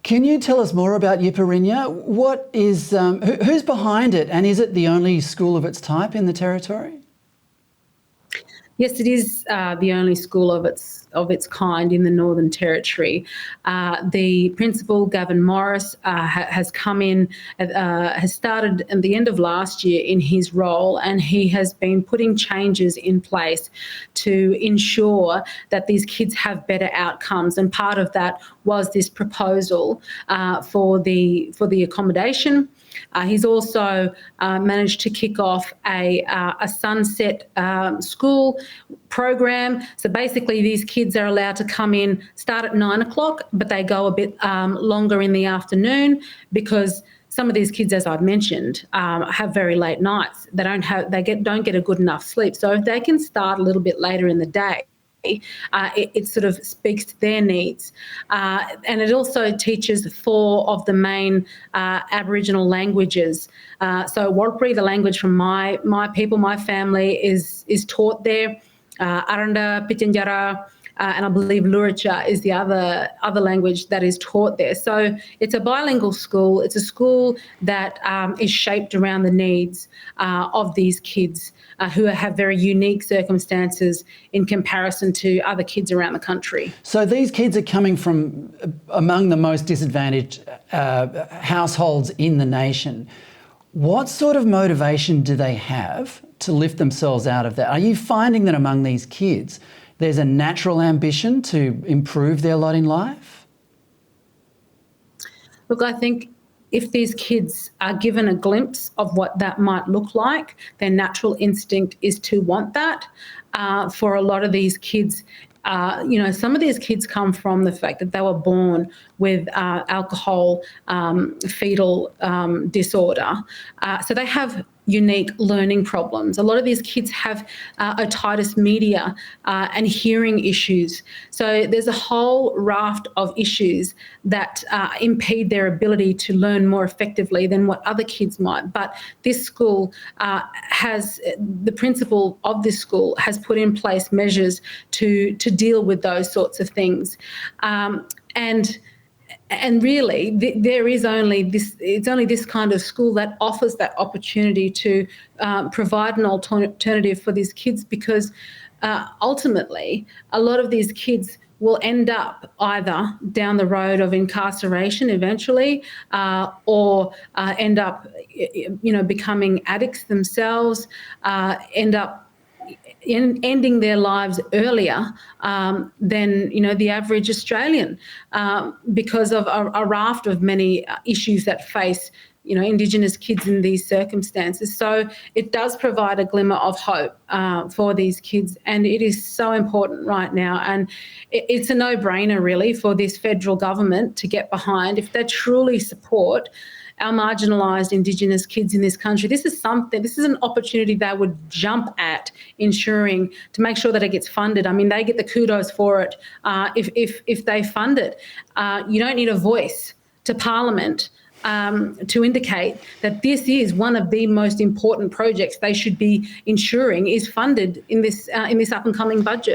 Can you tell us more about Yipirinya? What is, who's behind it, and is it the only school of its type in the Territory? Yes, it is the only school of its kind in the Northern Territory. The principal, Gavin Morris, has come in, has started at the end of last year in his role, and he has been putting changes in place to ensure that these kids have better outcomes. And part of that was this proposal for the accommodation. He's also managed to kick off a sunset school program. So basically these kids are allowed to come in, start at 9 o'clock, but they go a bit longer in the afternoon, because some of these kids, as I've mentioned, have very late nights. They don't get a good enough sleep. So if they can start a little bit later in the day, it sort of speaks to their needs. And it also teaches 4 of the main Aboriginal languages. So Warlpiri, the language from my people, my family, is taught there. Aranda, Pitjantjatjara, and I believe Luritja is the other language that is taught there. So it's a bilingual school. It's a school that is shaped around the needs of these kids who have very unique circumstances in comparison to other kids around the country. So these kids are coming from among the most disadvantaged households in the nation. What sort of motivation do they have to lift themselves out of that? Are you finding that among these kids there's a natural ambition to improve their lot in life? Look, I think if these kids are given a glimpse of what that might look like, their natural instinct is to want that. For a lot of these kids, some of these kids come from the fact that they were born with alcohol fetal disorder. So they have unique learning problems. A lot of these kids have otitis media and hearing issues. So there's a whole raft of issues that impede their ability to learn more effectively than what other kids might. But this school the principal of this school has put in place measures to deal with those sorts of things. And really, there is it's only this kind of school that offers that opportunity to provide an alternative for these kids, because ultimately a lot of these kids will end up either down the road of incarceration eventually, or end up, becoming addicts themselves, end up ending their lives earlier than the average Australian, because of a raft of many issues that face Indigenous kids in these circumstances. So it does provide a glimmer of hope for these kids, and it is so important right now. And it's a no-brainer really for this federal government to get behind if they truly support our marginalised Indigenous kids in this country. This is an opportunity they would jump at, ensuring to make sure that it gets funded. I mean, they get the kudos for it if they fund it. You don't need a voice to Parliament to indicate that this is one of the most important projects they should be ensuring is funded in this up and coming budget.